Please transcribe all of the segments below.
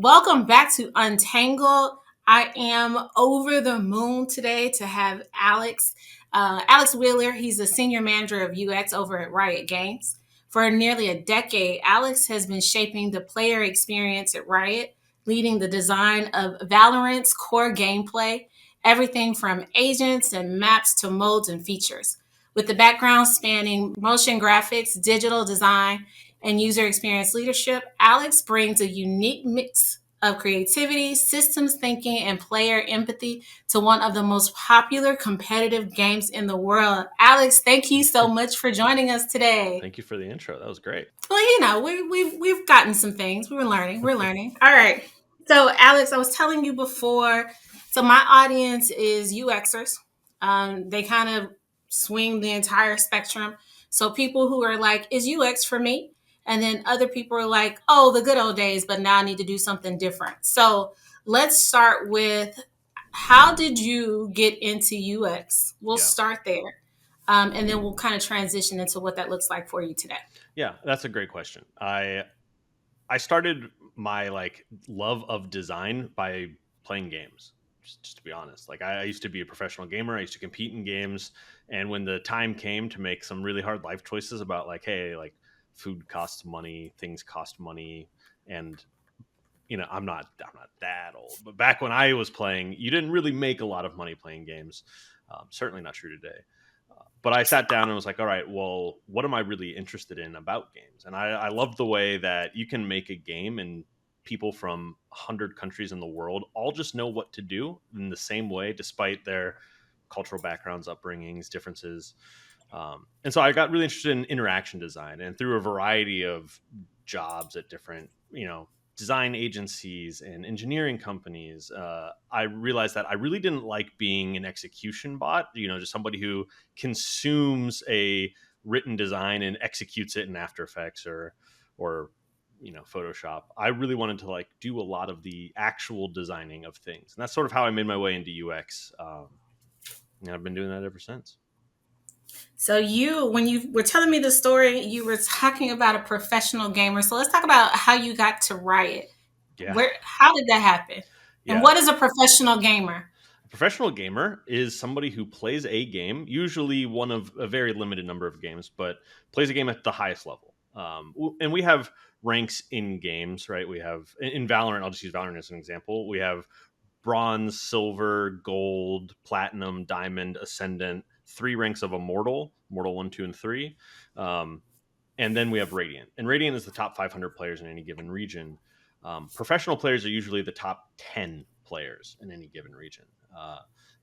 Welcome back to Untangled. I am over the moon today to have Alex Wheeler. He's the senior manager of UX over at Riot Games. For nearly a decade, Alex has been shaping the player experience at Riot, leading the design of Valorant's core gameplay, everything from agents and maps to modes and features. With the background spanning motion graphics, digital design, and user experience leadership, Alex brings a unique mix of creativity, systems thinking, and player empathy to one of the most popular competitive games in the world. Alex, thank you so much for joining us today. Thank you for the intro. That was great. Well, we've gotten some things. We're learning. We're learning. All right. So, Alex, I was telling you before. So, my audience is UXers. They kind of swing the entire spectrum. So, people who are like, "Is UX for me?" And then other people are like, "Oh, the good old days, but now I need to do something different." So, let's start with how did you get into UX? We'll start there. And then we'll kind of transition into what that looks like for you today. Yeah, that's a great question. I started my love of design by playing games. Just to be honest, I used to be a professional gamer. I used to compete in games, and when the time came to make some really hard life choices about hey, food costs money, things cost money, and I'm not that old, but back when I was playing, you didn't really make a lot of money playing games. Certainly not true today. But I sat down and was like, all right, well, what am I really interested in about games? And I love the way that you can make a game and people from 100 countries in the world all just know what to do in the same way, despite their cultural backgrounds, upbringings, differences. And so I got really interested in interaction design, and through a variety of jobs at different, design agencies and engineering companies, I realized that I really didn't like being an execution bot, just somebody who consumes a written design and executes it in After Effects or Photoshop. I really wanted to do a lot of the actual designing of things. And that's sort of how I made my way into UX. And I've been doing that ever since. So when you were telling me the story, you were talking about a professional gamer. So let's talk about how you got to Riot. Yeah. How did that happen? And Yeah. what is a professional gamer? A professional gamer is somebody who plays a game, usually one of a very limited number of games, but plays a game at the highest level. And we have ranks in games, right? We have in Valorant, I'll just use Valorant as an example. We have bronze, silver, gold, platinum, diamond, ascendant, 3 ranks of immortal, mortal 1, 2, and 3. And then we have Radiant. And Radiant is the top 500 players in any given region. Professional players are usually the top 10 players in any given region.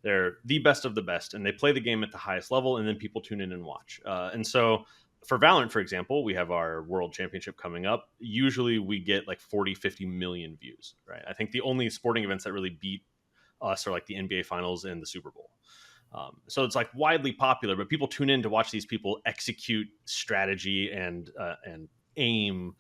They're the best of the best, and they play the game at the highest level, and then people tune in and watch. And so for Valorant, for example, we have our world championship coming up. Usually we get 40, 50 million views, right? I think the only sporting events that really beat us are the NBA Finals and the Super Bowl. So it's widely popular, but people tune in to watch these people execute strategy and aim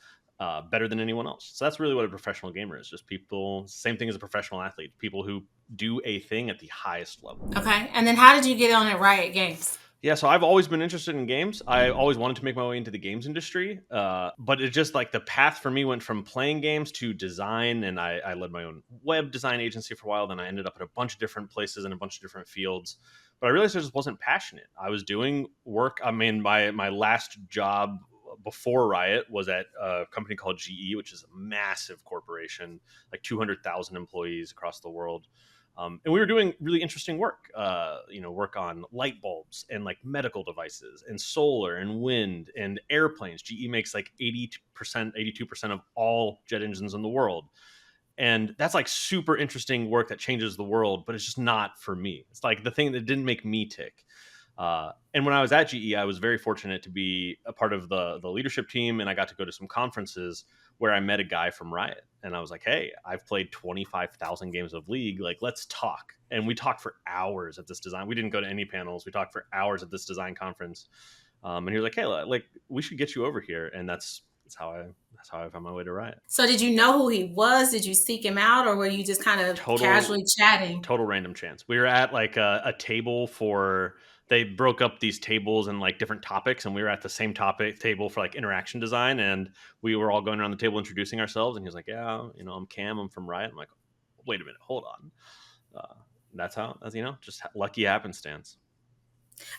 better than anyone else. So that's really what a professional gamer is. Just people, same thing as a professional athlete, people who do a thing at the highest level. Okay. And then how did you get on at Riot Games? Yeah, so I've always been interested in games. I always wanted to make my way into the games industry, but it just the path for me went from playing games to design, and I led my own web design agency for a while. Then I ended up at a bunch of different places in a bunch of different fields, but I realized I just wasn't passionate. I was doing work. I mean, my last job before Riot was at a company called GE, which is a massive corporation, 200,000 employees across the world. And we were doing really interesting work, work on light bulbs and medical devices and solar and wind and airplanes. GE makes 80%, 82% of all jet engines in the world. And that's super interesting work that changes the world, but it's just not for me. It's the thing that didn't make me tick. And when I was at GE, I was very fortunate to be a part of the leadership team, and I got to go to some conferences where I met a guy from Riot. And I was like, hey, I've played 25,000 games of League. Let's talk. And we talked for hours at this design. We didn't go to any panels. We talked for hours at this design conference. And he was like, hey, we should get you over here. And that's how I found my way to Riot. So did you know who he was? Did you seek him out, or were you just kind of casually chatting? Total random chance. We were at a table for they broke up these tables and like different topics, and we were at the same topic table for like interaction design, and we were all going around the table introducing ourselves, and he was like, yeah, I'm Cam, I'm from Riot. I'm like, wait a minute, hold on. uh, that's how, as just lucky happenstance.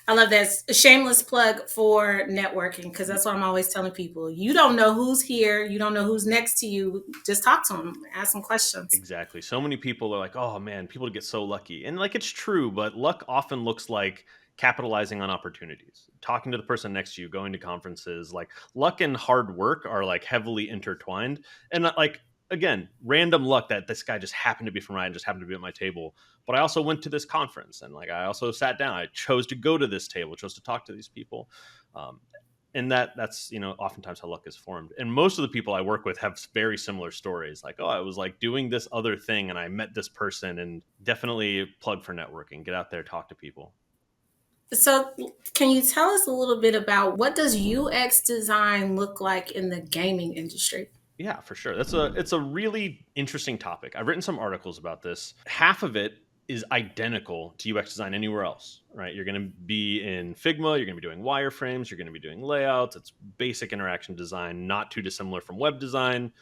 I love that. A shameless plug for networking, because that's what I'm always telling people. You don't know who's here. You don't know who's next to you. Just talk to them, ask some questions. Exactly. So many people are like, "Oh man, people get so lucky," and like it's true, but luck often looks like capitalizing on opportunities, talking to the person next to you, going to conferences. Like luck and hard work are like heavily intertwined, and like again, random luck that this guy just happened to be from Ryan, just happened to be at my table. But I also went to this conference, and like I also sat down. I chose to go to this table, chose to talk to these people. Um, and that's oftentimes how luck is formed, and most of the people I work with have very similar stories, like, oh, I was like doing this other thing and I met this person. And definitely plug for networking, get out there, talk to people. So, can you tell us a little bit about what does UX design look like in the gaming industry? Yeah, for sure. It's a really interesting topic. I've written some articles about this. Half of it is identical to UX design anywhere else, right? You're going to be in Figma, you're going to be doing wireframes, you're going to be doing layouts. It's basic interaction design, not too dissimilar from web design.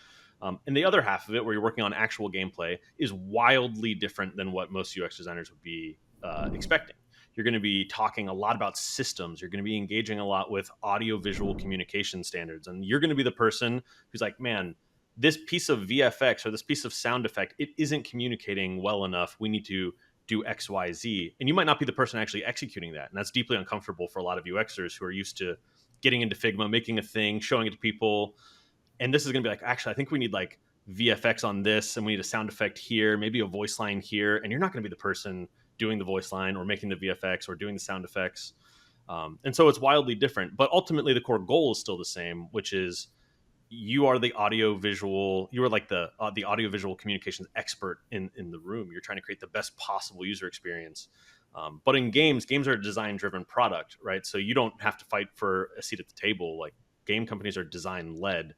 And the other half of it, where you're working on actual gameplay, is wildly different than what most UX designers would be expecting. You're going to be talking a lot about systems. You're going to be engaging a lot with audio visual communication standards. And you're going to be the person who's like, man, this piece of VFX or this piece of sound effect, it isn't communicating well enough. We need to do XYZ. And you might not be the person actually executing that. And that's deeply uncomfortable for a lot of UXers who are used to getting into Figma, making a thing, showing it to people. And this is going to be like, actually, I think we need like VFX on this, and we need a sound effect here, maybe a voice line here. And you're not going to be the person doing the voice line or making the VFX or doing the sound effects. And so it's wildly different. But ultimately, the core goal is still the same, which is you are the audio visual, you are like the audio visual communications expert in the room. You're trying to create the best possible user experience. But in games are a design driven product, right? So you don't have to fight for a seat at the table. Like game companies are design led.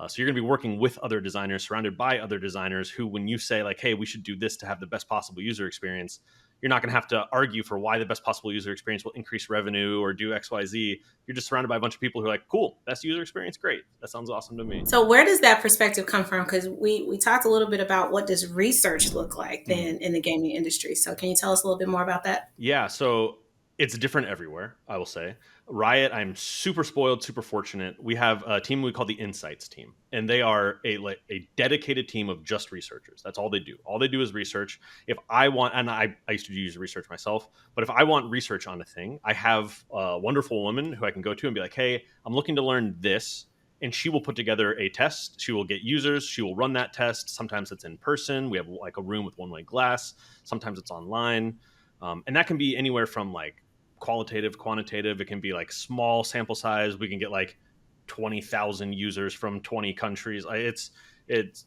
So you're going to be working with other designers, surrounded by other designers who, when you say like, hey, we should do this to have the best possible user experience, you're not going to have to argue for why the best possible user experience will increase revenue or do XYZ. You're just surrounded by a bunch of people who are like, cool, best user experience, great. That sounds awesome to me. So, where does that perspective come from? Because we talked a little bit about what does research look like Mhm. then in the gaming industry. So, can you tell us a little bit more about that? Yeah, so it's different everywhere, I will say. Riot, I'm super spoiled, super fortunate. We have a team we call the Insights team, and they are a dedicated team of just researchers. That's all they do. All they do is research. If I want, and I used to use research myself, but if I want research on a thing, I have a wonderful woman who I can go to and be like, hey, I'm looking to learn this. And she will put together a test. She will get users. She will run that test. Sometimes it's in person. We have like a room with one-way glass. Sometimes it's online. And that can be anywhere from like qualitative, quantitative. It can be like small sample size. We can get like 20,000 users from 20 countries. It's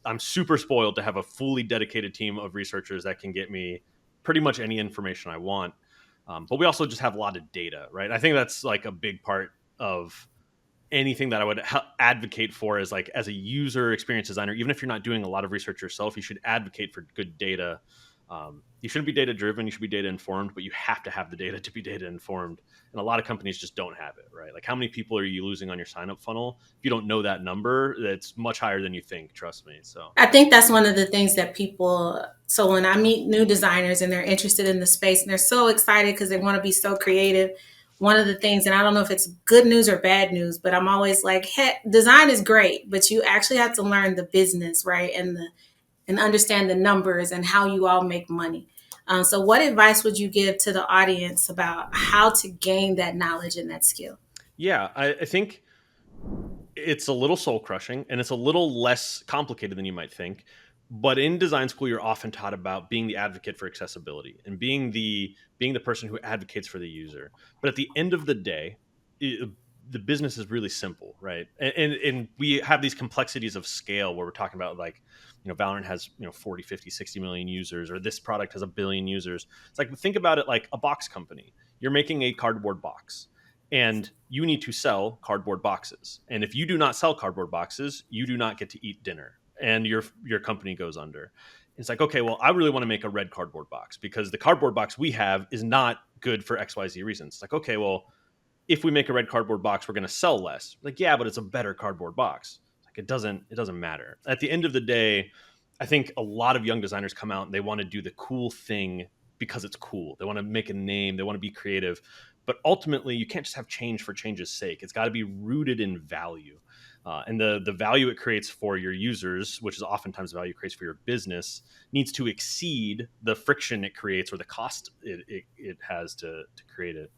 I'm super spoiled to have a fully dedicated team of researchers that can get me pretty much any information I want. But we also just have a lot of data, right? I think that's like a big part of anything that I would advocate for is like as a user experience designer, even if you're not doing a lot of research yourself, you should advocate for good data. You shouldn't be data driven, you should be data informed, but you have to have the data to be data informed. And a lot of companies just don't have it, right? Like how many people are you losing on your sign up funnel? If you don't know that number, it's much higher than you think, trust me. So I think that's one of the things that people, so when I meet new designers and they're interested in the space and they're so excited because they want to be so creative, one of the things, and I don't know if it's good news or bad news, but I'm always like, hey, design is great, but you actually have to learn the business, right? And understand the numbers and how you all make money. So what advice would you give to the audience about how to gain that knowledge and that skill? yeah, I think it's a little soul crushing and it's a little less complicated than you might think. But in design school, you're often taught about being the advocate for accessibility and being the person who advocates for the user. But at the end of the day, the business is really simple, right? And we have these complexities of scale where we're talking about like, Valorant has 40, 50, 60 million users, or this product has a billion users. It's like, think about it like a box company. You're making a cardboard box and you need to sell cardboard boxes. And if you do not sell cardboard boxes, you do not get to eat dinner. and your company goes under. It's like, okay, well, I really want to make a red cardboard box because the cardboard box we have is not good for XYZ reasons. It's like, okay, well, if we make a red cardboard box, we're going to sell less. Like, yeah, but it's a better cardboard box. Like, it doesn't matter. At the end of the day, I think a lot of young designers come out and they want to do the cool thing because it's cool. They want to make a name, they want to be creative. But ultimately, you can't just have change for change's sake. It's got to be rooted in value. And the value it creates for your users, which is oftentimes the value it creates for your business, needs to exceed the friction it creates or the cost it has to create it.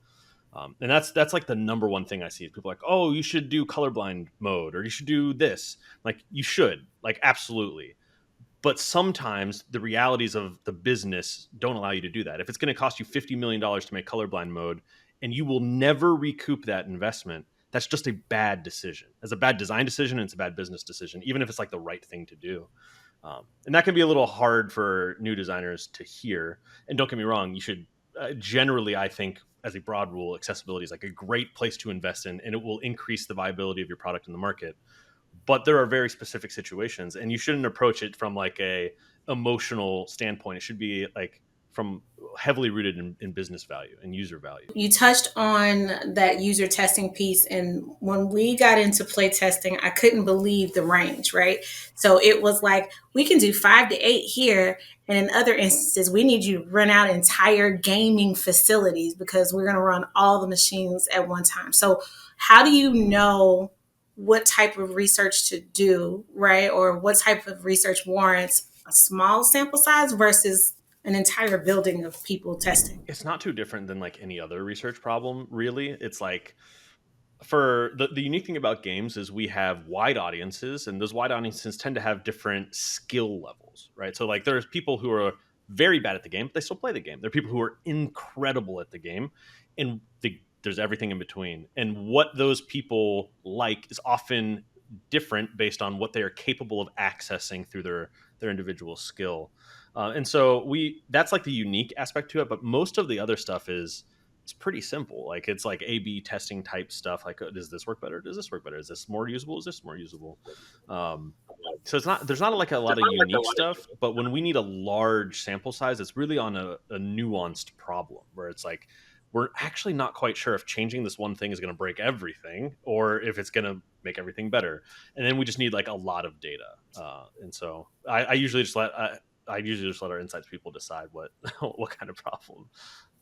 And that's like the number one thing I see. People are like, oh, you should do colorblind mode or you should do this. Like, you should, like, absolutely. But sometimes the realities of the business don't allow you to do that. If it's going to cost you $50 million to make colorblind mode and you will never recoup that investment, that's just a bad decision. It's a bad design decision and it's a bad business decision, even if it's like the right thing to do. And that can be a little hard for new designers to hear. And don't get me wrong, you should generally, I think, as a broad rule, accessibility is like a great place to invest in, and it will increase the viability of your product in the market. But there are very specific situations, and you shouldn't approach it from like a emotional standpoint. It should be like from heavily rooted in business value and user value. You touched on that user testing piece, and when we got into play testing, I couldn't believe the range, right? So it was like, we can do 5 to 8 here, and in other instances we need you to run out entire gaming facilities because we're going to run all the machines at one time. So how do you know what type of research to do, right? Or what type of research warrants a small sample size versus an entire building of people testing? It's not too different than like any other research problem, really. It's like, for the unique thing about games is we have wide audiences, and those wide audiences tend to have different skill levels, right? So like there's people who are very bad at the game, but they still play the game. There are people who are incredible at the game, and there's everything in between. And what those people like is often different based on what they are capable of accessing through their individual skill. And so that's like the unique aspect to it. But most of the other stuff is it's pretty simple. Like, it's like A/B testing type stuff. Like, does this work better? Does this work better? Is this more usable? Is this more usable? Um, so there's not like a lot of unique stuff. But when we need a large sample size, it's really on a nuanced problem where it's like we're actually not quite sure if changing this one thing is going to break everything or if it's going to make everything better. And then we just need like a lot of data. And so I usually just let our insights people decide what what kind of problem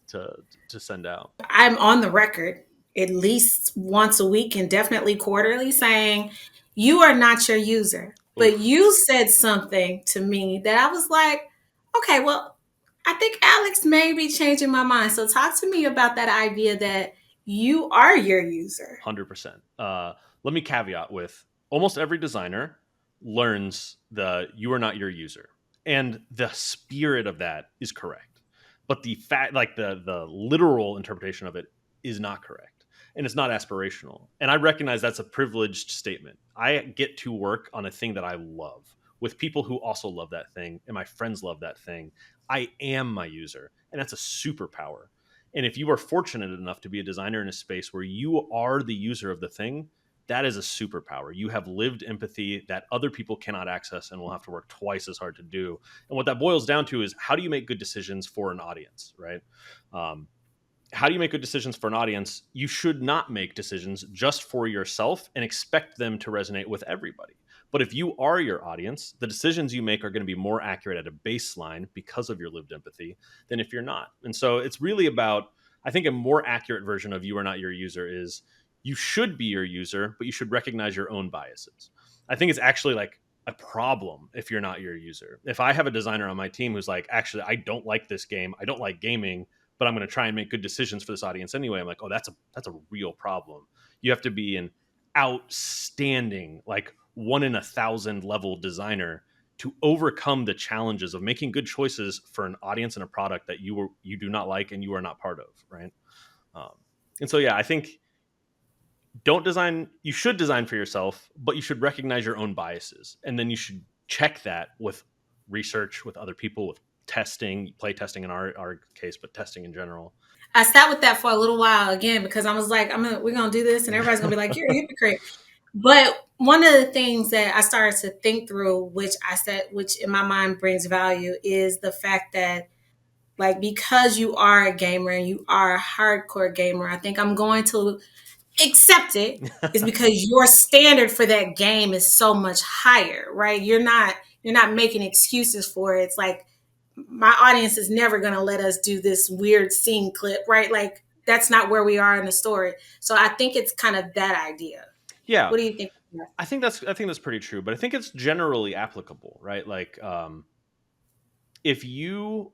to to send out. I'm on the record at least once a week and definitely quarterly saying, you are not your user. But Oof. you said something to me that I was like, okay, well, I think Alex may be changing my mind. So talk to me about that idea that you are your user. 100%. Let me caveat with almost every designer learns the you are not your user, and the spirit of that is correct, but the fact, like the literal interpretation of it, is not correct, and it's not aspirational. And I recognize that's a privileged statement. I get to work on a thing that I love with people who also love that thing, and my friends love that thing. I am my user, and that's a superpower. And if you are fortunate enough to be a designer in a space where you are the user of the thing, that is a superpower. You have lived empathy that other people cannot access and will have to work twice as hard to do. And what that boils down to is, how do you make good decisions for an audience, right? Um, how do you make good decisions for an audience? You should not make decisions just for yourself and expect them to resonate with everybody. But if you are your audience, the decisions you make are going to be more accurate at a baseline because of your lived empathy than if you're not. And so it's really about, I think a more accurate version of you are not your user is, you should be your user, but you should recognize your own biases. I think it's actually like a problem if you're not your user. If I have a designer on my team who's like, actually, I don't like this game, I don't like gaming, but I'm going to try and make good decisions for this audience anyway. I'm like, oh, that's a real problem. You have to be an outstanding, like 1 in 1,000 level designer to overcome the challenges of making good choices for an audience and a product that you do not like and you are not part of, right? Um, and so, yeah, I think don't design. You should design for yourself, but you should recognize your own biases, and then you should check that with research, with other people, with testing, play testing in our case, but testing in general. I sat with that for a little while again because I was like, we're gonna do this, and everybody's gonna be like, you're a hypocrite. But one of the things that I started to think through, which I said, which in my mind brings value, is the fact that, like, because you are a gamer and you are a hardcore gamer, I think I'm going to accept it, is because your standard for that game is so much higher, right? You're not making excuses for it. It's like, my audience is never going to let us do this weird scene clip, right? Like, that's not where we are in the story. So I think it's kind of that idea. Yeah, What do you think? I think that's pretty true, but I think it's generally applicable, right? Like, if you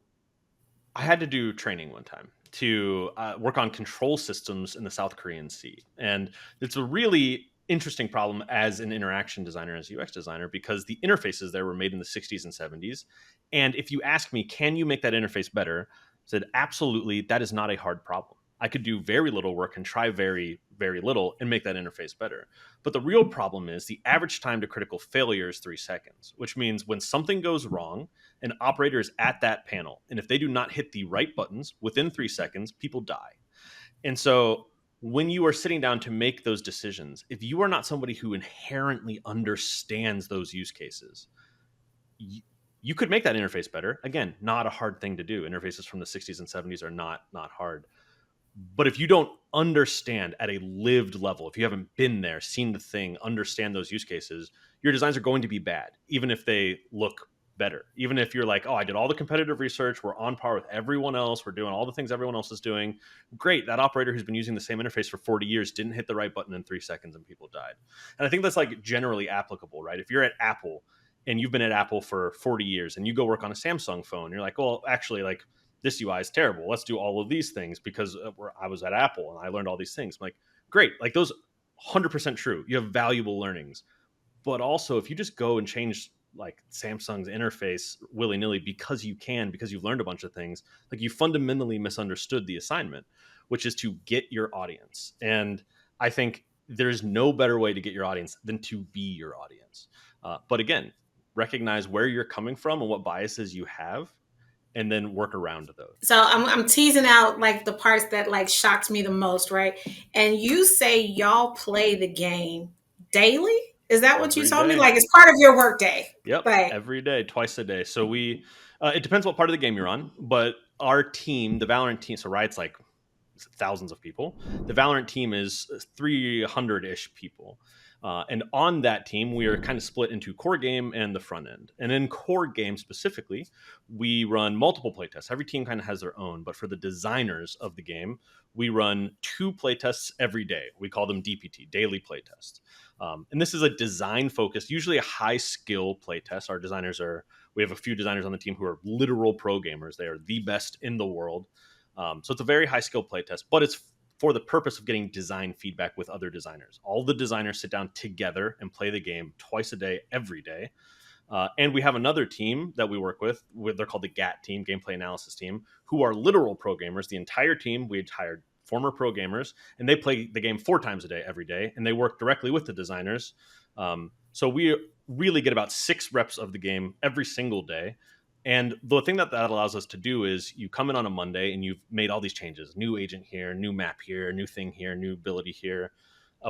I had to do training one time to work on control systems in the South Korean Sea. And it's a really interesting problem as an interaction designer, as a UX designer, because the interfaces there were made in the 60s and 70s. And if you ask me, can you make that interface better? I said, absolutely, that is not a hard problem. I could do very little work and try very, very little and make that interface better. But the real problem is the average time to critical failure is 3 seconds, which means when something goes wrong, an operator is at that panel. And if they do not hit the right buttons within 3 seconds, people die. And so when you are sitting down to make those decisions, if you are not somebody who inherently understands those use cases, you, you could make that interface better. Again, not a hard thing to do. Interfaces from the 60s and 70s are not hard. But if you don't understand at a lived level, if you haven't been there, seen the thing, understand those use cases, your designs are going to be bad, even if they look better. Even if you're like, oh, I did all the competitive research, we're on par with everyone else, we're doing all the things everyone else is doing. Great. That operator who's been using the same interface for 40 years didn't hit the right button in 3 seconds and people died. And I think that's like generally applicable, right? If you're at Apple and you've been at Apple for 40 years and you go work on a Samsung phone, you're like, well, actually, like, this UI is terrible. Let's do all of these things because I was at Apple and I learned all these things. I'm like, great. Like, those 100% true. You have valuable learnings. But also, if you just go and change like Samsung's interface willy nilly because you can, because you've learned a bunch of things, like, you fundamentally misunderstood the assignment, which is to get your audience. And I think there's no better way to get your audience than to be your audience. But again, recognize where you're coming from and what biases you have, and then work around those. So I'm teasing out like the parts that like shocked me the most, right? And you say y'all play the game daily? Is that what you Every told me? day. Like, it's part of your work day. Yep, Like, every day, twice a day. So it depends what part of the game you're on, but our team, the Valorant team, so Riot's like thousands of people. The Valorant team is 300 ish people. And on that team, we are kind of split into core game and the front end. And in core game specifically, we run multiple playtests. Every team kind of has their own, but for the designers of the game, we run 2 playtests every day. We call them DPT, daily playtests. And this is a design focused, usually a high skill playtest. We have a few designers on the team who are literal pro gamers. They are the best in the world. So it's a very high skill playtest, but it's for the purpose of getting design feedback with other designers. All the designers sit down together and play the game twice a day, every day. And we have another team that we work with. They're called the GAT team, Gameplay Analysis Team, who are literal pro gamers. The entire team, we hired former pro gamers, and they play the game 4 times a day, every day, and they work directly with the designers. So we really get about 6 reps of the game every single day. And the thing that allows us to do is you come in on a Monday and you've made all these changes, new agent here, new map here, new thing here, new ability here.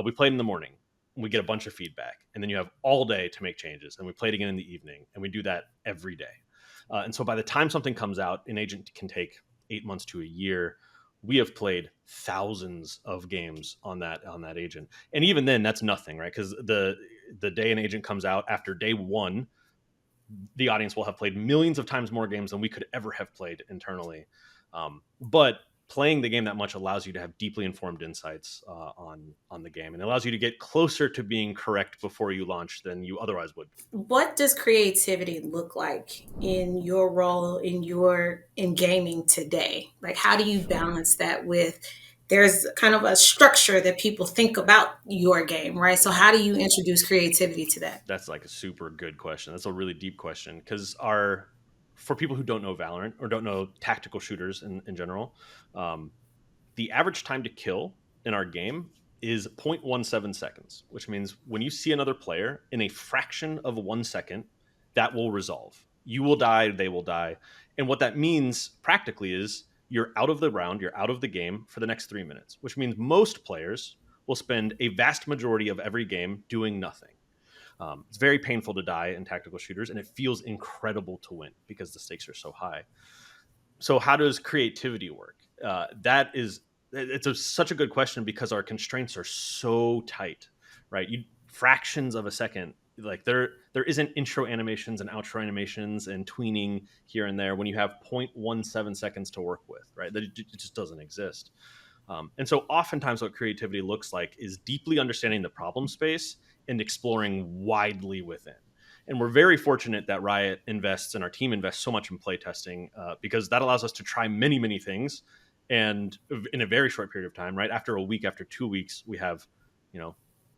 We played in the morning. We get a bunch of feedback, and then you have all day to make changes. And we play it again in the evening, and we do that every day. And so by the time something comes out, an agent can take 8 months to a year. We have played thousands of games on that agent, and even then, that's nothing, right? Because the day an agent comes out, after day one, the audience will have played millions of times more games than we could ever have played internally. But playing the game that much allows you to have deeply informed insights on the game, and it allows you to get closer to being correct before you launch than you otherwise would. what does creativity look like in your role in gaming today? Like, how do you balance that with, there's kind of a structure that people think about your game, right? So how do you introduce creativity to that? That's like a super good question. That's a really deep question, because our for people who don't know Valorant or don't know tactical shooters in general, um, the average time to kill in our game is 0.17 seconds, which means when you see another player in a fraction of 1 second, that will resolve. You will die, they will die. And what that means practically is you're out of the round, you're out of the game for the next 3 minutes, which means most players will spend a vast majority of every game doing nothing. It's very painful to die in tactical shooters, and it feels incredible to win because the stakes are so high. So, how does creativity work? That is, such a good question because our constraints are so tight, right? Fractions of a second. Like there isn't intro animations and outro animations and tweening here and there when you have 0.17 seconds to work with, right? That it just doesn't exist. And so, oftentimes, what creativity looks like is deeply understanding the problem space and exploring widely within. And we're very fortunate that Riot invests and our team invests so much in playtesting because that allows us to try many, many things. And in a very short period of time, right? After a week, after 2 weeks, we have, you know,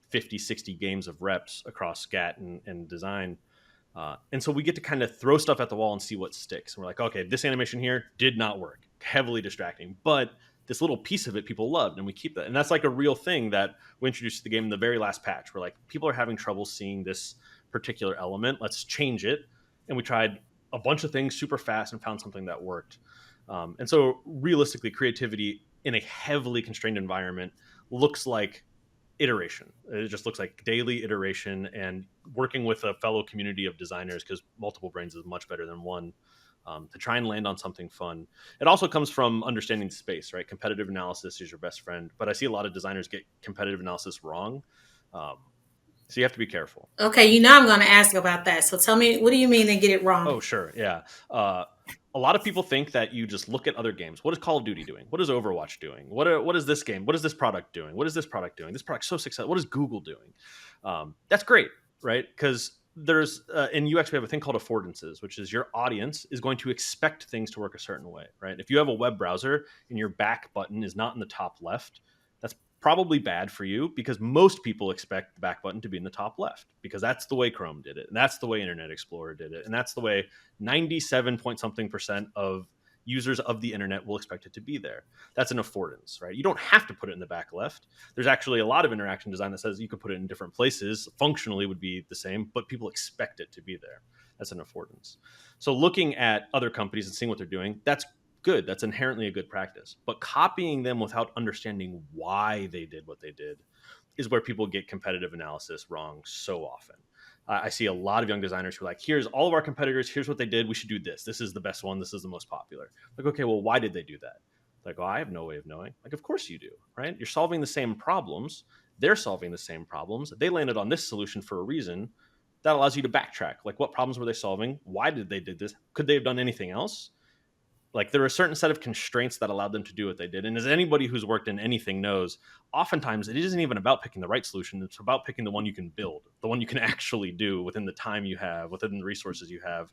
50, 60 games of reps across scat and design. And so we get to kind of throw stuff at the wall and see what sticks. And we're like, okay, this animation here did not work, heavily distracting, but this little piece of it people loved, and we keep that. And that's like a real thing that we introduced to the game in the very last patch. We're like, people are having trouble seeing this particular element. Let's change it. And we tried a bunch of things super fast and found something that worked. And so realistically, creativity in a heavily constrained environment looks like iteration. It just looks like daily iteration and working with a fellow community of designers because multiple brains is much better than one. To try and land on something fun. It also comes from understanding the space, right? Competitive analysis is your best friend, but I see a lot of designers get competitive analysis wrong. Um, so you have to be careful. Okay, you know I'm going to ask about that. So tell me, what do you mean they get it wrong? Oh, sure. Yeah. A lot of people think that you just look at other games. What is Call of Duty doing? What is Overwatch doing? What is this game? What is this product doing? What is this product doing? This product's so successful. What is Google doing? That's great, right? Because there's in UX we have a thing called affordances, which is your audience is going to expect things to work a certain way, right? If you have a web browser and your back button is not in the top left, that's probably bad for you because most people expect the back button to be in the top left because that's the way Chrome did it, and that's the way Internet Explorer did it, and that's the way 97 point something percent of users of the internet will expect it to be there. That's an affordance, right? You don't have to put it in the back left. There's actually a lot of interaction design that says you could put it in different places. Functionally would be the same, but people expect it to be there. That's an affordance. So looking at other companies and seeing what they're doing, that's good. That's inherently a good practice. But copying them without understanding why they did what they did is where people get competitive analysis wrong so often. I see a lot of young designers who are like, here's all of our competitors, here's what they did, we should do this. This is the best one, this is the most popular. Like, okay, well, why did they do that? Like, oh, I have no way of knowing. Like, of course you do, right? You're solving the same problems. They're solving the same problems. They landed on this solution for a reason. That allows you to backtrack. Like, what problems were they solving? Why did they do this? Could they have done anything else? Like there are a certain set of constraints that allowed them to do what they did. And as anybody who's worked in anything knows, oftentimes it isn't even about picking the right solution. It's about picking the one you can build, the one you can actually do within the time you have, within the resources you have.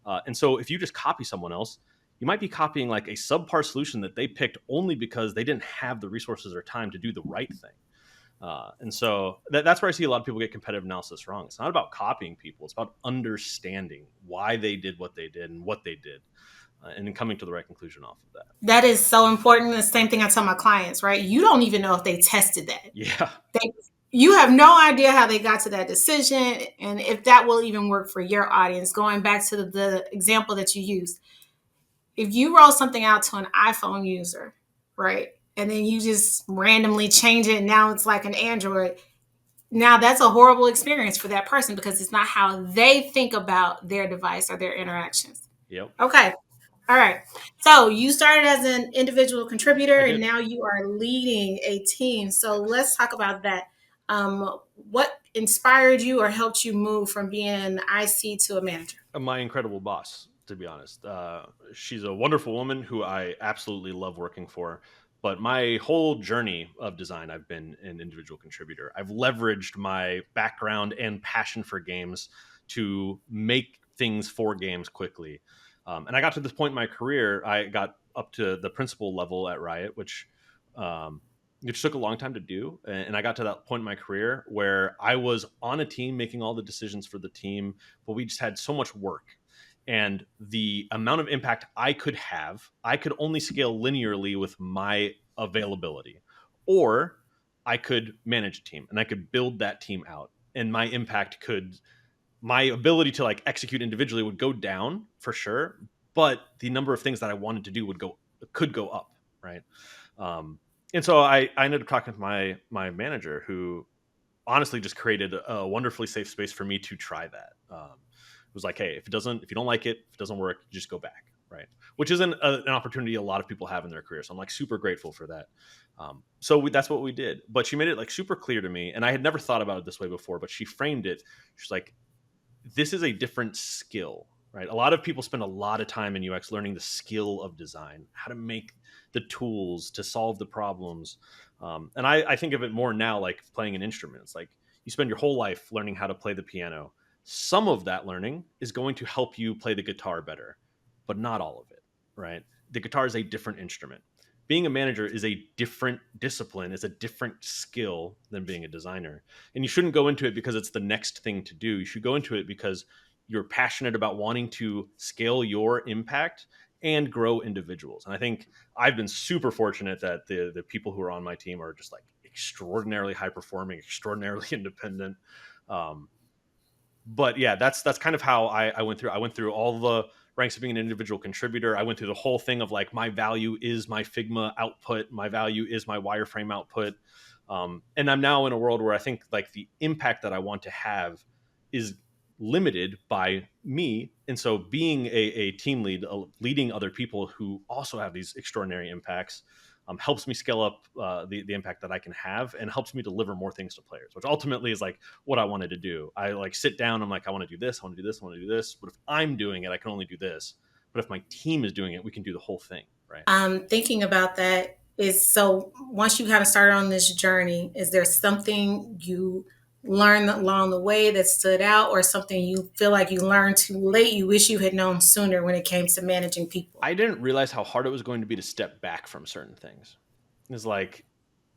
And so if you just copy someone else, you might be copying like a subpar solution that they picked only because they didn't have the resources or time to do the right thing. And so that's where I see a lot of people get competitive analysis wrong. It's not about copying people. It's about understanding why they did what they did and what they did. And then coming to the right conclusion off of that. That is so important. The same thing I tell my clients, right? You don't even know if they tested that. Yeah. You have no idea how they got to that decision and if that will even work for your audience. Going back to the example that you used, if you roll something out to an iPhone user, right, and then you just randomly change it, and now it's like an Android. Now that's a horrible experience for that person because it's not how they think about their device or their interactions. Yep. Okay. All right. So you started as an individual contributor I and did. now you are leading a team. So let's talk about that. What inspired you or helped you move from being an IC to a manager? My incredible boss, to be honest. She's a wonderful woman who I absolutely love working for. But my whole journey of design, I've been an individual contributor. I've leveraged my background and passion for games to make things for games quickly. And I got to this point in my career, I got up to the principal level at Riot, um, which took a long time to do. And I got to that point in my career where I was on a team making all the decisions for the team, but we just had so much work. And the amount of impact I could have, I could only scale linearly with my availability. Or I could manage a team and I could build that team out. And my ability to like execute individually would go down for sure, but the number of things that I wanted to do could go up, right? Um, And so I ended up talking to my manager, who honestly just created a wonderfully safe space for me to try that. It was like, hey, if you don't like it, if it doesn't work, just go back, right? Which isn't an opportunity a lot of people have in their career. So I'm like super grateful for that. That's what we did. But she made it like super clear to me, and I had never thought about it this way before. But she framed it. She's like, this is a different skill, right? A lot of people spend a lot of time in UX learning the skill of design, how to make the tools to solve the problems. And I think of it more now like playing an instrument. It's like you spend your whole life learning how to play the piano. Some of that learning is going to help you play the guitar better, but not all of it, right? The guitar is a different instrument. Being a manager is a different discipline, is a different skill than being a designer. And you shouldn't go into it because it's the next thing to do. You should go into it because you're passionate about wanting to scale your impact and grow individuals. And I think I've been super fortunate that the people who are on my team are just like extraordinarily high performing, extraordinarily independent. Um, but yeah, that's kind of how I went through. I went through all the ranks of being an individual contributor. I went through the whole thing of like my value is my Figma output, my value is my wireframe output, and I'm now in a world where I think like the impact that I want to have is limited by me, and so being a team lead, leading other people who also have these extraordinary impacts, helps me scale up the impact that I can have, and helps me deliver more things to players, which ultimately is like what I wanted to do. I like sit down, I'm like, I want to do this, I want to do this, I want to do this. But if I'm doing it, I can only do this. But if my team is doing it, we can do the whole thing, right? Thinking about that is, so once you kind of started on this journey, is there something you learned along the way that stood out, or something you feel like you learned too late you wish you had known sooner when it came to managing people? I didn't realize how hard it was going to be to step back from certain things. It's like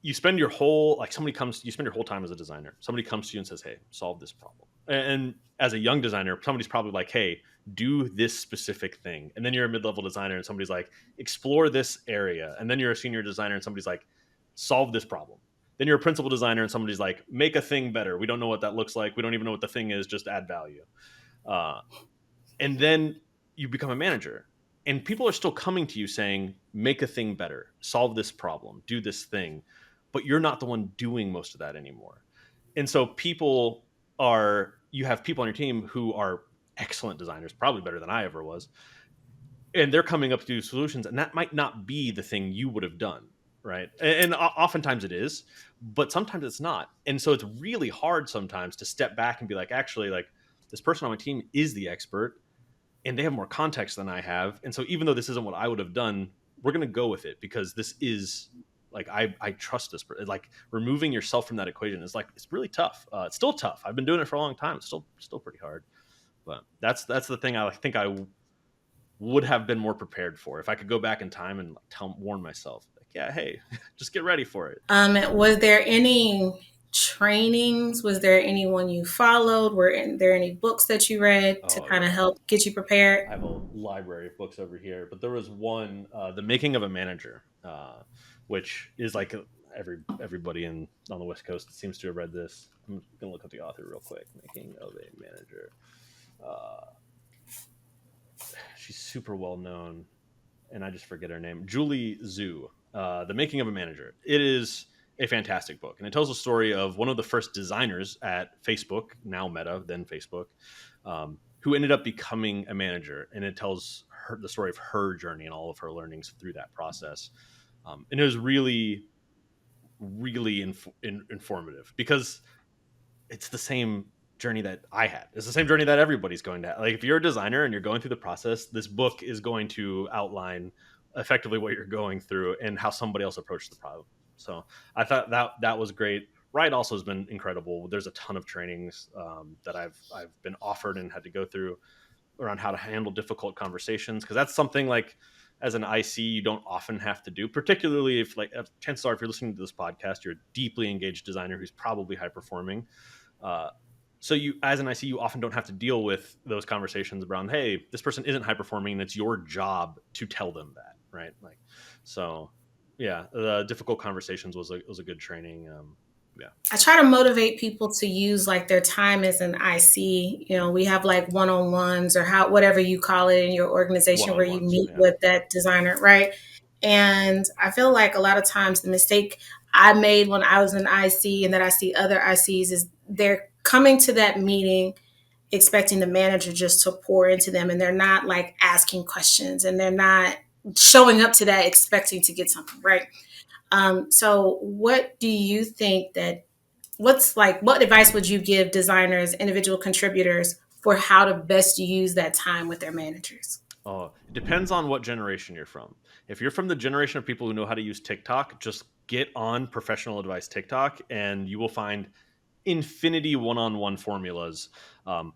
you spend your whole like somebody comes you spend your whole time as a designer. Somebody comes to you and says, hey, solve this problem. And as a young designer, somebody's probably like, hey, do this specific thing. And then you're a mid-level designer and somebody's like, explore this area. And then you're a senior designer and somebody's like, solve this problem. Then you're a principal designer and somebody's like, make a thing better. We don't know what that looks like. We don't even know what the thing is. Just add value. uh, and then you become a manager, and people are still coming to you saying, make a thing better, solve this problem, do this thing, but you're not the one doing most of that anymore. And so you have people on your team who are excellent designers, probably better than I ever was, and they're coming up to do solutions, and that might not be the thing you would have done, right? And oftentimes it is, but sometimes it's not. And so it's really hard sometimes to step back and be like, actually, like, this person on my team is the expert and they have more context than I have. And so even though this isn't what I would have done, we're going to go with it because this is like, I trust this. Like removing yourself from that equation is like, it's really tough. It's still tough. I've been doing it for a long time. It's still pretty hard, but that's the thing I think I would have been more prepared for if I could go back in time and warn myself like, yeah, hey, just get ready for it. Was there any trainings? Was there anyone you followed? There any books that you read to Oh kind of yeah, help get you prepared? I have a library of books over here, but there was one, "The Making of a Manager," which is like everybody on the West Coast seems to have read this. I'm gonna look up the author real quick. "Making of a Manager." Uh, she's super well known, and I just forget her name. Julie Zhu. "The Making of a Manager." It is a fantastic book, and it tells the story of one of the first designers at Facebook, now Meta, then Facebook, who ended up becoming a manager, and it tells the story of her journey and all of her learnings through that process. And it was really, really informative because it's the same journey that I had. It's the same journey that everybody's going to have. Like if you're a designer and you're going through the process, this book is going to outline effectively what you're going through and how somebody else approached the problem. So I thought that was great. Riot also has been incredible. There's a ton of trainings that I've been offered and had to go through around how to handle difficult conversations, because that's something like as an IC you don't often have to do, particularly if chances are if you're listening to this podcast, you're a deeply engaged designer who's probably high performing. Uh, so you, as an IC, you often don't have to deal with those conversations around, hey, this person isn't high performing, and it's your job to tell them that, right? Like, so yeah, the difficult conversations was a good training. Yeah. I try to motivate people to use like their time as an IC. You know, we have like one-on-ones or how whatever you call it in your One organization where on you ones. meet Yeah. with that designer, right? And I feel like a lot of times the mistake I made when I was an IC and that I see other ICs is they're coming to that meeting expecting the manager just to pour into them, and they're not like asking questions, and they're not showing up to that expecting to get something, right? So what do you think that what's like what advice would you give designers, individual contributors, for how to best use that time with their managers? Oh, it depends on what generation you're from. If you're from the generation of people who know how to use TikTok, just get on professional advice TikTok, and you will find infinity one-on-one formulas,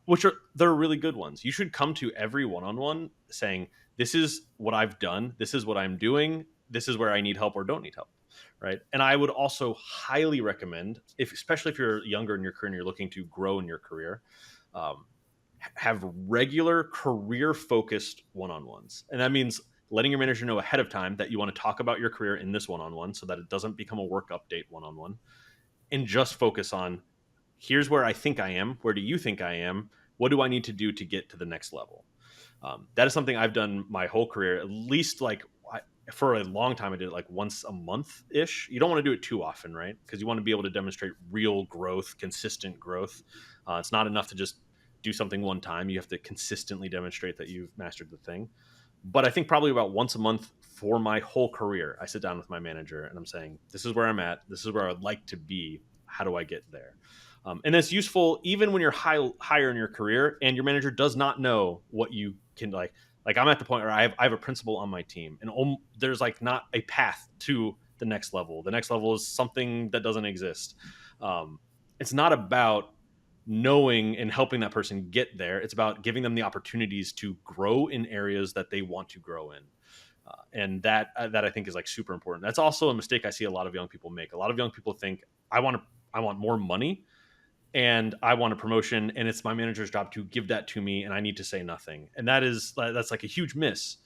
which are they're really good ones. You should come to every one-on-one saying, "This is what I've done. This is what I'm doing. This is where I need help or don't need help." Right. And I would also highly recommend, if especially if you're younger in your career and you're looking to grow in your career, um, have regular career focused one-on-ones, and that means letting your manager know ahead of time that you want to talk about your career in this one-on-one so that it doesn't become a work update one-on-one, and just focus on, here's where I think I am. Where do you think I am? What do I need to do to get to the next level? That is something I've done my whole career. At least for a long time, I did it like once a month ish. You don't want to do it too often, right? Because you want to be able to demonstrate real growth, consistent growth. It's not enough to just do something one time. You have to consistently demonstrate that you've mastered the thing. But I think probably about once a month for my whole career, I sit down with my manager and I'm saying, this is where I'm at. This is where I'd like to be. How do I get there? And it's useful even when you're higher in your career and your manager does not know what you can like. Like I'm at the point where I have a principal on my team, and there's like not a path to the next level. The next level is something that doesn't exist. Um, it's not about knowing and helping that person get there. It's about giving them the opportunities to grow in areas that they want to grow in. And that I think is like super important. That's also a mistake I see a lot of young people make. A lot of young people think I want more money and I want a promotion, and it's my manager's job to give that to me, and I need to say nothing. And that's like a huge miss.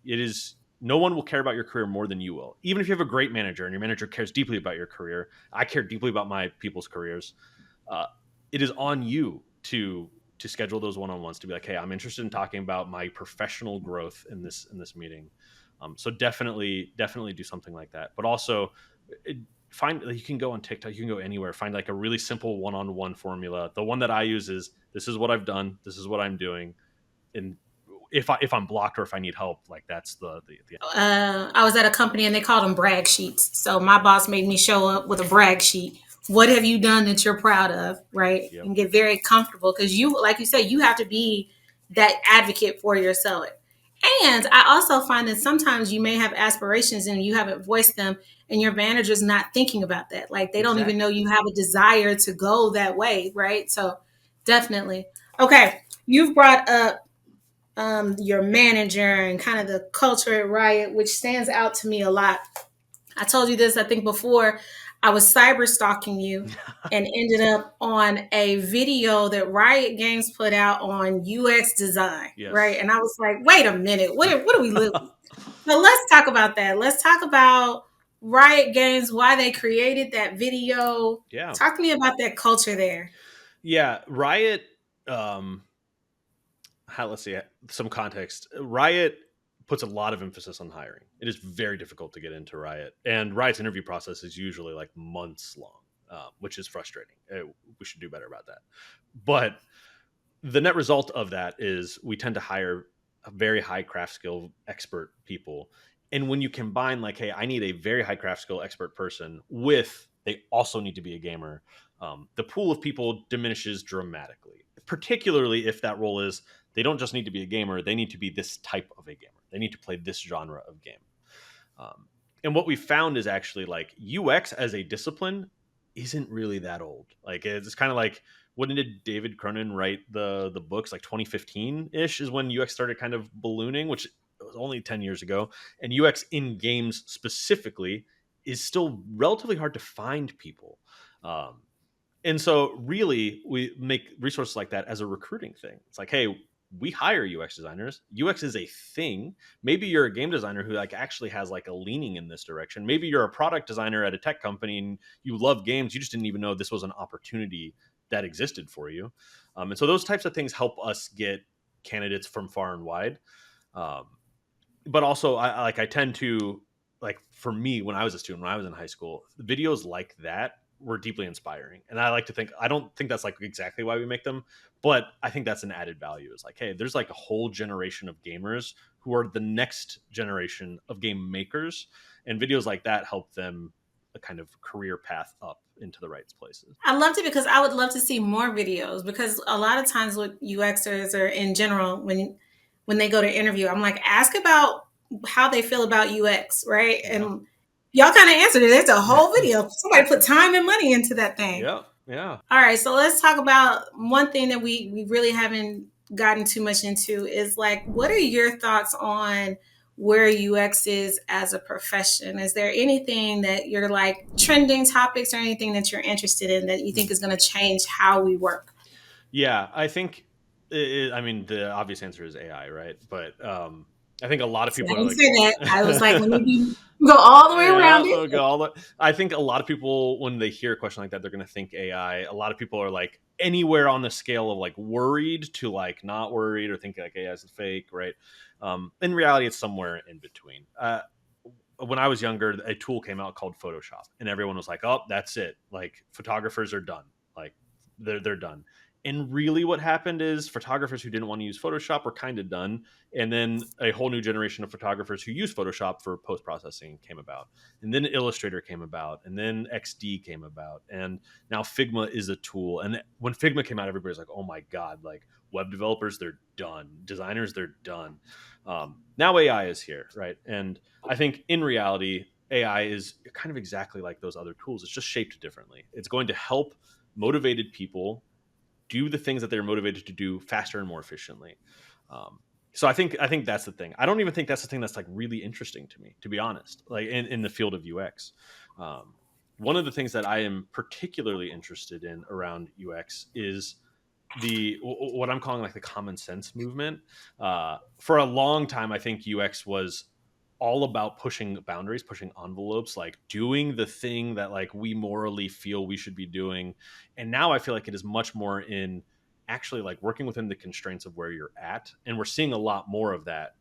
It is no one will care about your career more than you will. Even if you have a great manager and your manager cares deeply about your career, I care deeply about my people's careers. Uh, it is on you to schedule those one-on-ones to be like, hey, I'm interested in talking about my professional growth in this meeting. So definitely do something like that. But also, it, find you can go on TikTok, you can go anywhere, find like a really simple one-on-one formula. The one that I use is, this is what I've done, this is what I'm doing, and if I'm blocked or if I need help, like that's the I was at a company and they called them brag sheets. So my boss made me show up with a brag sheet. What have you done that you're proud of, right? yep And get very comfortable because you, like you said, you have to be that advocate for yourself. And I also find that sometimes you may have aspirations and you haven't voiced them, and your manager's not thinking about that. Like they don't even know exactly. you have a desire to go that way, right? So definitely. Okay, you've brought up your manager and kind of the culture at Riot, which stands out to me a lot. I told you this, I think, before. I was cyber stalking you and ended up on a video that Riot Games put out on UX design, right? Yes. And I was like, wait a minute, what are we looking? So let's talk about that. Let's talk about Riot Games, why they created that video. Yeah. Talk to me about that culture there. Yeah, Riot. um let's see, some context. Riot puts a lot of emphasis on hiring. It is very difficult to get into Riot, and Riot's interview process is usually like months long, which is frustrating. We should do better about that. But the net result of that is we tend to hire a very high craft skill expert people. And when you combine like, hey, I need a very high craft skill expert person with they also need to be a gamer, the pool of people diminishes dramatically, particularly if that role is they don't just need to be a gamer, they need to be this type of a gamer, they need to play this genre of game. um, and what we found is actually like UX as a discipline isn't really that old. Like it's kind of like, when did David Cronin write the books? Like 2015 ish is when UX started kind of ballooning, which was only 10 years ago. And UX in games specifically is still relatively hard to find people. Um, and so really we make resources like that as a recruiting thing. It's like, hey, we hire UX designers. UX is a thing. Maybe you're a game designer who like actually has like a leaning in this direction. Maybe you're a product designer at a tech company and you love games. You just didn't even know this was an opportunity that existed for you. And so those types of things help us get candidates from far and wide. Um, but also I tend to, like, for me, when I was a student, when I was in high school, videos like that were deeply inspiring, and I like to think, I don't think that's like exactly why we make them, but I think that's an added value. Is like, hey, there's like a whole generation of gamers who are the next generation of game makers, and videos like that help them a kind of career path up into the right places. I loved it because I would love to see more videos, because a lot of times with UXers or in general, when they go to interview, I'm like, ask about how they feel about UX, right? Yeah. And y'all kind of answered it. It's a whole video. Somebody put time and money into that thing. Yeah. Yeah. All right, so let's talk about one thing that we really haven't gotten too much into is like, what are your thoughts on where UX is as a profession? Is there anything that you're like trending topics or anything that you're interested in that you think is going to change how we work? Yeah, I think. I mean, the obvious answer is AI, right? But I think a lot of So people I are didn't like, say that. I was like, let me go all the way yeah, around it. okay, all the, I think a lot of people, when they hear a question like that, they're going to think AI. A lot of people are like anywhere on the scale of like worried to like not worried, or think like AI is fake, right? In reality, it's somewhere in between. When I was younger, a tool came out called Photoshop, and everyone was like, "Oh, that's it! Like photographers are done. Like they're done." And really, what happened is photographers who didn't want to use Photoshop were kind of done, and then a whole new generation of photographers who use Photoshop for post processing came about, and then Illustrator came about, and then XD came about, and now Figma is a tool. And when Figma came out, everybody's like, "Oh my god!" Like web developers, they're done. Designers, they're done. Now AI is here, right? And I think in reality, AI is kind of exactly like those other tools. It's just shaped differently. It's going to help motivated people do the things that they're motivated to do faster and more efficiently. Um, so I think that's the thing. I don't even think that's the thing that's like really interesting to me, to be honest. Like in the field of UX, um, one of the things that I am particularly interested in around UX is what I'm calling like the common sense movement. For a long time, I think UX was all about pushing boundaries, pushing envelopes, like doing the thing that like we morally feel we should be doing. And now I feel like it is much more in actually like working within the constraints of where you're at. And we're seeing a lot more of that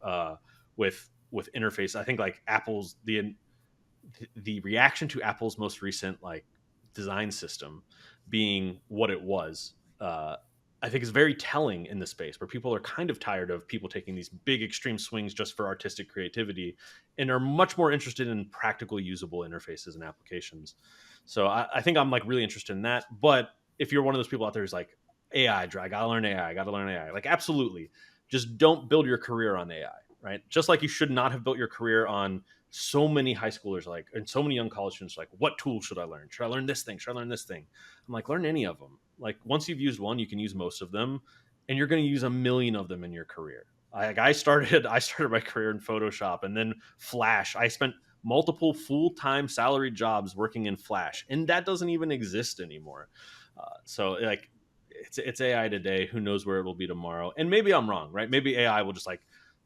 with interface. I think like Apple's the reaction to Apple's most recent like design system being what it was, I think is very telling in the space where people are kind of tired of people taking these big extreme swings just for artistic creativity and are much more interested in practical, usable interfaces and applications. So I think I'm like really interested in that. But if you're one of those people out there who's like AI, I gotta learn AI, I gotta learn AI, like absolutely, just don't build your career on AI, right? Just like you should not have built your career on so many high schoolers like and so many young college students like, what tool should I learn? Should I learn this thing? Should I learn this thing? I'm like, learn any of them. Like once you've used one, you can use most of them, and you're going to use a million of them in your career. I started I started my career in Photoshop and then Flash. I spent multiple full-time salaried jobs working in Flash, and that doesn't even exist anymore. So like it's AI today. Who knows where it will be tomorrow? And maybe I'm wrong, right? Maybe AI will just like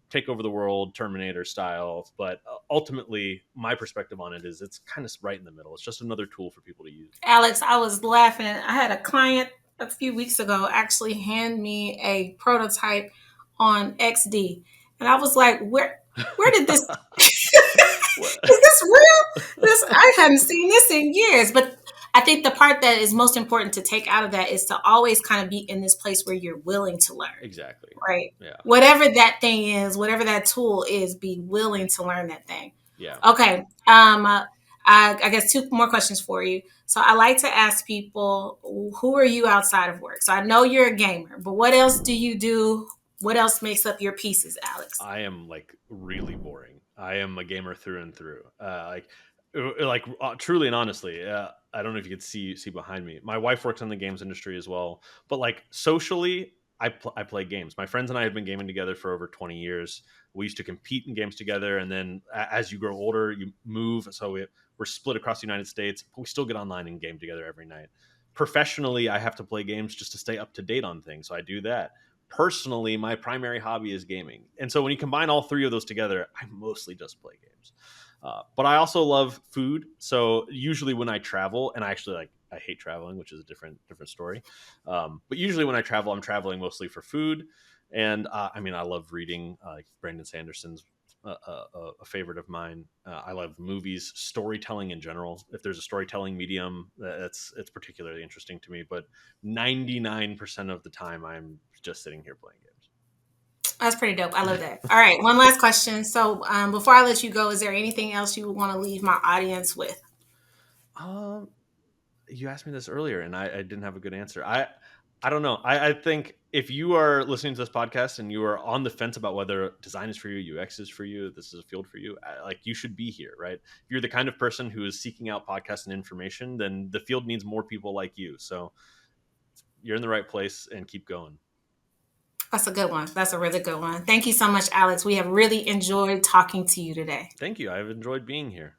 take over the world, Terminator style. But ultimately, my perspective on it is it's kind of right in the middle. It's just another tool for people to use. Alex, I was laughing. I had a client a few weeks ago actually hand me a prototype on XD, and I was like, where did this is this real? This I hadn't seen this in years. But I think the part that is most important to take out of that is to always kind of be in this place where you're willing to learn, Exactly. right? Yeah. Whatever that thing is, whatever that tool is, be willing to learn that thing. Yeah. Okay. I guess two more questions for you. So I like to ask people, who are you outside of work? So I know you're a gamer, but what else do you do? What else makes up your pieces, Alex? I am like really boring. I am a gamer through and through. Truly and honestly, I don't know if you could see behind me. My wife works in the games industry as well, but like socially, I play games. My friends and I have been gaming together for over 20 years. We used to compete in games together, and then as you grow older, you move. So we're split across the United States, but we still get online and game together every night. Professionally, I have to play games just to stay up to date on things, so I do that. Personally, my primary hobby is gaming, and so when you combine all three of those together, I mostly just play games. But I also love food. So usually when I travel, and I actually like I hate traveling, which is a different story. But usually when I travel, I'm traveling mostly for food. And I mean, I love reading. Like Brandon Sanderson's a favorite of mine. I love movies, storytelling in general. If there's a storytelling medium, that's it's particularly interesting to me. But 99% of the time, I'm just sitting here playing That's pretty dope. I love games. that. All right, one last question. So before I let you go, is there anything else you want to leave my audience with? um, you asked me this earlier, and I didn't have a good answer. I don't know. I think if you are listening to this podcast and you are on the fence about whether design is for you, UX is for you, this is a field for you, like you should be here, right? If you're the kind of person who is seeking out podcasts and information, then the field needs more people like you. So you're in the right place, and keep going. That's a good one. That's a really good one. Thank you so much, Alex. We have really enjoyed talking to you today. Thank you. I've enjoyed being here.